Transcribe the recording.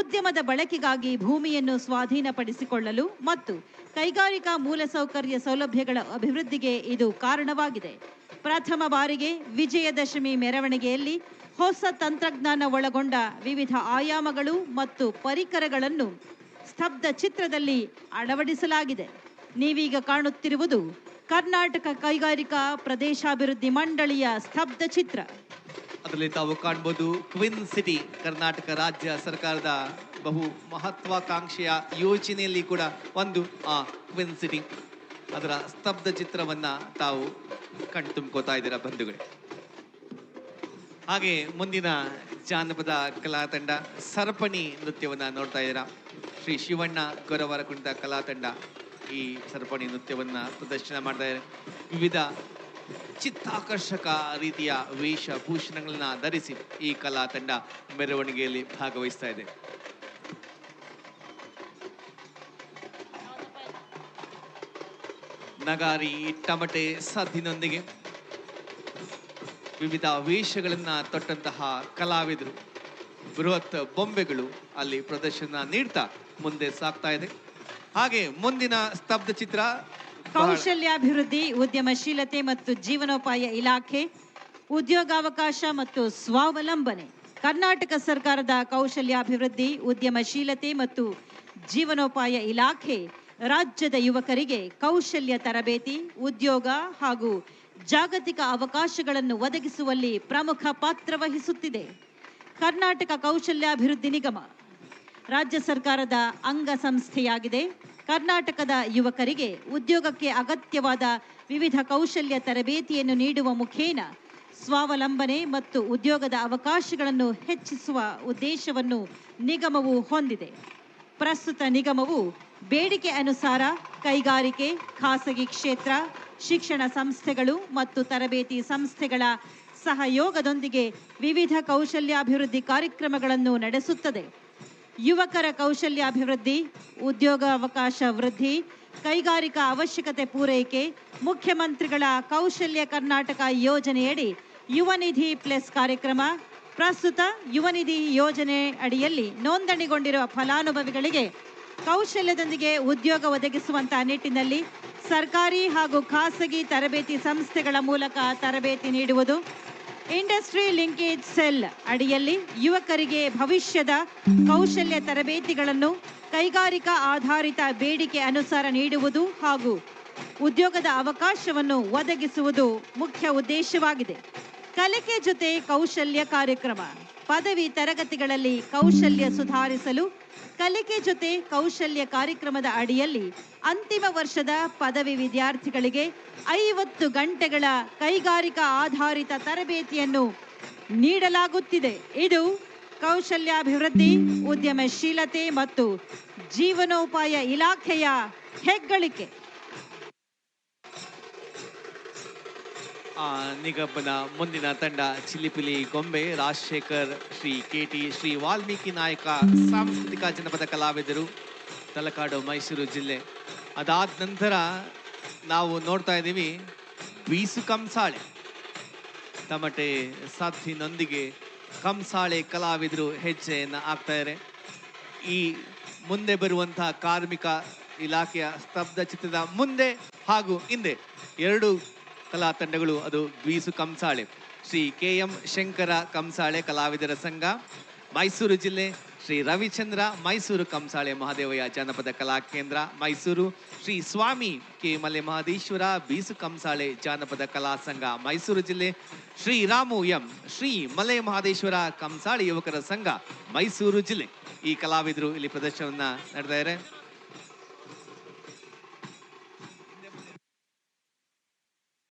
ಉದ್ಯಮದ ಬಳಕೆಗಾಗಿ ಭೂಮಿಯನ್ನು ಸ್ವಾಧೀನಪಡಿಸಿಕೊಳ್ಳಲು ಮತ್ತು ಕೈಗಾರಿಕಾ ಮೂಲಸೌಕರ್ಯ ಸೌಲಭ್ಯಗಳ ಅಭಿವೃದ್ಧಿಗೆ ಇದು ಕಾರಣವಾಗಿದೆ. ಪ್ರಥಮ ಬಾರಿಗೆ ವಿಜಯದಶಮಿ ಮೆರವಣಿಗೆಯಲ್ಲಿ ಹೊಸ ತಂತ್ರಜ್ಞಾನ ಒಳಗೊಂಡ ವಿವಿಧ ಆಯಾಮಗಳು ಮತ್ತು ಪರಿಕರಗಳನ್ನು ಸ್ತಬ್ಧ ಚಿತ್ರದಲ್ಲಿ ಅಳವಡಿಸಲಾಗಿದೆ. ನೀವೀಗ ಕಾಣುತ್ತಿರುವುದು ಕರ್ನಾಟಕ ಕೈಗಾರಿಕಾ ಪ್ರದೇಶಾಭಿವೃದ್ಧಿ ಮಂಡಳಿಯ ಸ್ತಬ್ಧ ಚಿತ್ರ. ಅದರಲ್ಲಿ ತಾವು ಕಾಣಬಹುದು ಕ್ವಿನ್ ಸಿಟಿ, ಕರ್ನಾಟಕ ರಾಜ್ಯ ಸರ್ಕಾರದ ಬಹು ಮಹತ್ವಾಕಾಂಕ್ಷೆಯ ಯೋಜನೆಯಲ್ಲಿ ಕೂಡ ಒಂದು ಆ ಕ್ವಿನ್ ಸಿಟಿ. ಅದರ ಸ್ತಬ್ಧ ಚಿತ್ರವನ್ನ ತಾವು ಕಣ್ತುಂಬ್ಕೋತಾ ಇದ್ದೀರಾ ಬಂಧುಗಳೇ. ಹಾಗೆ ಮುಂದಿನ ಜಾನಪದ ಕಲಾ ತಂಡ ಸರಪಣಿ ನೃತ್ಯವನ್ನ ನೋಡ್ತಾ ಇದ್ದೀರಾ. ಶ್ರೀ ಶಿವಣ್ಣ ಗೊರವರಕುಂಡ ಕಲಾ ತಂಡ ಈ ಸರಪಣಿ ನೃತ್ಯವನ್ನ ಪ್ರದರ್ಶನ ಮಾಡ್ತಾ ಇದ್ದಾರೆ. ವಿವಿಧ ಚಿತ್ತಾಕರ್ಷಕ ರೀತಿಯ ವೇಷಭೂಷಣಗಳನ್ನ ಧರಿಸಿ ಈ ಕಲಾ ತಂಡ ಮೆರವಣಿಗೆಯಲ್ಲಿ ಭಾಗವಹಿಸ್ತಾ ಇದೆ. ನಗಾರಿ ಟಮಟೆ ಸದ್ದಿನೊಂದಿಗೆ ವಿವಿಧ ವೇಷಗಳನ್ನ ತೊಟ್ಟಂತಹ ಕಲಾವಿದರು, ಬೃಹತ್ ಬೊಂಬೆಗಳು ಅಲ್ಲಿ ಪ್ರದರ್ಶನ ನೀಡ್ತಾ ಮುಂದೆ ಸಾಗ್ತಾ ಇದೆ. ಹಾಗೆ ಮುಂದಿನ ಸ್ತಬ್ಧ ಚಿತ್ರ ಕೌಶಲ್ಯಾಭಿವೃದ್ಧಿ, ಉದ್ಯಮಶೀಲತೆ ಮತ್ತು ಜೀವನೋಪಾಯ ಇಲಾಖೆ, ಉದ್ಯೋಗಾವಕಾಶ ಮತ್ತು ಸ್ವಾವಲಂಬನೆ. ಕರ್ನಾಟಕ ಸರ್ಕಾರದ ಕೌಶಲ್ಯಾಭಿವೃದ್ಧಿ, ಉದ್ಯಮಶೀಲತೆ ಮತ್ತು ಜೀವನೋಪಾಯ ಇಲಾಖೆ ರಾಜ್ಯದ ಯುವಕರಿಗೆ ಕೌಶಲ್ಯ ತರಬೇತಿ, ಉದ್ಯೋಗ ಹಾಗೂ ಜಾಗತಿಕ ಅವಕಾಶಗಳನ್ನು ಒದಗಿಸುವಲ್ಲಿ ಪ್ರಮುಖ ಪಾತ್ರ ವಹಿಸುತ್ತಿದೆ. ಕರ್ನಾಟಕ ಕೌಶಲ್ಯಾಭಿವೃದ್ಧಿ ನಿಗಮ ರಾಜ್ಯ ಸರ್ಕಾರದ ಅಂಗಸಂಸ್ಥೆಯಾಗಿದೆ. ಕರ್ನಾಟಕದ ಯುವಕರಿಗೆ ಉದ್ಯೋಗಕ್ಕೆ ಅಗತ್ಯವಾದ ವಿವಿಧ ಕೌಶಲ್ಯ ತರಬೇತಿಯನ್ನು ನೀಡುವ ಮುಖೇನ ಸ್ವಾವಲಂಬನೆ ಮತ್ತು ಉದ್ಯೋಗದ ಅವಕಾಶಗಳನ್ನು ಹೆಚ್ಚಿಸುವ ಉದ್ದೇಶವನ್ನು ನಿಗಮವು ಹೊಂದಿದೆ. ಪ್ರಸ್ತುತ ನಿಗಮವು ಬೇಡಿಕೆ ಅನುಸಾರ ಕೈಗಾರಿಕೆ, ಖಾಸಗಿ ಕ್ಷೇತ್ರ, ಶಿಕ್ಷಣ ಸಂಸ್ಥೆಗಳು ಮತ್ತು ತರಬೇತಿ ಸಂಸ್ಥೆಗಳ ಸಹಯೋಗದೊಂದಿಗೆ ವಿವಿಧ ಕೌಶಲ್ಯಾಭಿವೃದ್ಧಿ ಕಾರ್ಯಕ್ರಮಗಳನ್ನು ನಡೆಸುತ್ತದೆ. ಯುವಕರ ಕೌಶಲ್ಯಾಭಿವೃದ್ಧಿ, ಉದ್ಯೋಗಾವಕಾಶ ವೃದ್ಧಿ, ಕೈಗಾರಿಕಾ ಅವಶ್ಯಕತೆ ಪೂರೈಕೆ, ಮುಖ್ಯಮಂತ್ರಿಗಳ ಕೌಶಲ್ಯ ಕರ್ನಾಟಕ ಯೋಜನೆಯಡಿ ಯುವ ನಿಧಿ ಪ್ಲಸ್ ಕಾರ್ಯಕ್ರಮ. ಪ್ರಸ್ತುತ ಯುವ ನಿಧಿ ಯೋಜನೆ ಅಡಿಯಲ್ಲಿ ನೋಂದಣಿಗೊಂಡಿರುವ ಫಲಾನುಭವಿಗಳಿಗೆ ಕೌಶಲ್ಯದೊಂದಿಗೆ ಉದ್ಯೋಗ ಒದಗಿಸುವಂತಹ ನಿಟ್ಟಿನಲ್ಲಿ ಸರ್ಕಾರಿ ಹಾಗೂ ಖಾಸಗಿ ತರಬೇತಿ ಸಂಸ್ಥೆಗಳ ಮೂಲಕ ತರಬೇತಿ ನೀಡುವುದು. ಇಂಡಸ್ಟ್ರಿ ಲಿಂಕೇಜ್ ಸೆಲ್ ಅಡಿಯಲ್ಲಿ ಯುವಕರಿಗೆ ಭವಿಷ್ಯದ ಕೌಶಲ್ಯ ತರಬೇತಿಗಳನ್ನು ಕೈಗಾರಿಕಾ ಆಧಾರಿತ ಬೇಡಿಕೆ ಅನುಸಾರ ನೀಡುವುದು ಹಾಗೂ ಉದ್ಯೋಗದ ಅವಕಾಶವನ್ನು ಒದಗಿಸುವುದು ಮುಖ್ಯ ಉದ್ದೇಶವಾಗಿದೆ. ಕಲಿಕೆ ಜೊತೆ ಕೌಶಲ್ಯ ಕಾರ್ಯಕ್ರಮ. ಪದವಿ ತರಗತಿಗಳಲ್ಲಿ ಕೌಶಲ್ಯ ಸುಧಾರಿಸಲು ಕಲಿಕೆ ಜೊತೆ ಕೌಶಲ್ಯ ಕಾರ್ಯಕ್ರಮದ ಅಡಿಯಲ್ಲಿ ಅಂತಿಮ ವರ್ಷದ ಪದವಿ ವಿದ್ಯಾರ್ಥಿಗಳಿಗೆ 50 ಗಂಟೆಗಳ ಕೈಗಾರಿಕಾ ಆಧಾರಿತ ತರಬೇತಿಯನ್ನು ನೀಡಲಾಗುತ್ತಿದೆ. ಇದು ಕೌಶಲ್ಯಾಭಿವೃದ್ಧಿ, ಉದ್ಯಮಶೀಲತೆ ಮತ್ತು ಜೀವನೋಪಾಯ ಇಲಾಖೆಯ ಹೆಗ್ಗಳಿಕೆ. ನಿಗಮದ ಮುಂದಿನ ತಂಡ ಚಿಲಿಪಿಲಿ ಗೊಂಬೆ, ರಾಜಶೇಖರ್, ಶ್ರೀ KT, ಶ್ರೀ ವಾಲ್ಮೀಕಿ ನಾಯಕ ಸಾಂಸ್ಕೃತಿಕ ಜನಪದ ಕಲಾವಿದರು, ತಲಕಾಡು, ಮೈಸೂರು ಜಿಲ್ಲೆ. ಅದಾದ ನಂತರ ನಾವು ನೋಡ್ತಾ ಇದ್ದೀವಿ ಬೀಸು ಕಂಸಾಳೆ, ತಮಟೆ ಸದ್ದಿನೊಂದಿಗೆ ಕಂಸಾಳೆ ಕಲಾವಿದರು ಹೆಜ್ಜೆಯನ್ನು ಹಾಕ್ತಾರೆ. ಈ ಮುಂದೆ ಬರುವಂತಹ ಕಾರ್ಮಿಕ ಇಲಾಖೆಯ ಸ್ತಬ್ಧ ಚಿತ್ರದ ಮುಂದೆ ಹಾಗೂ ಹಿಂದೆ ಎರಡು ಕಲಾ ತಂಡಗಳು, ಅದು ಬೀಸು ಕಂಸಾಳೆ. ಶ್ರೀ KM ಶಂಕರ ಕಂಸಾಳೆ ಕಲಾವಿದರ ಸಂಘ, ಮೈಸೂರು ಜಿಲ್ಲೆ. ಶ್ರೀ ರವಿಚಂದ್ರ ಮೈಸೂರು ಕಂಸಾಳೆ ಮಹಾದೇವಯ್ಯ ಜಾನಪದ ಕಲಾ ಕೇಂದ್ರ, ಮೈಸೂರು. ಶ್ರೀ ಸ್ವಾಮಿ K ಮಲೆ ಮಹದೇಶ್ವರ ಬೀಸು ಕಂಸಾಳೆ ಜಾನಪದ ಕಲಾ ಸಂಘ, ಮೈಸೂರು ಜಿಲ್ಲೆ. ಶ್ರೀ ರಾಮು M ಶ್ರೀ ಮಲೆ ಮಹದೇಶ್ವರ ಕಂಸಾಳೆ ಯುವಕರ ಸಂಘ, ಮೈಸೂರು ಜಿಲ್ಲೆ. ಈ ಕಲಾವಿದರು ಇಲ್ಲಿ ಪ್ರದರ್ಶನವನ್ನ ನಡೆದಿದ್ದಾರೆ.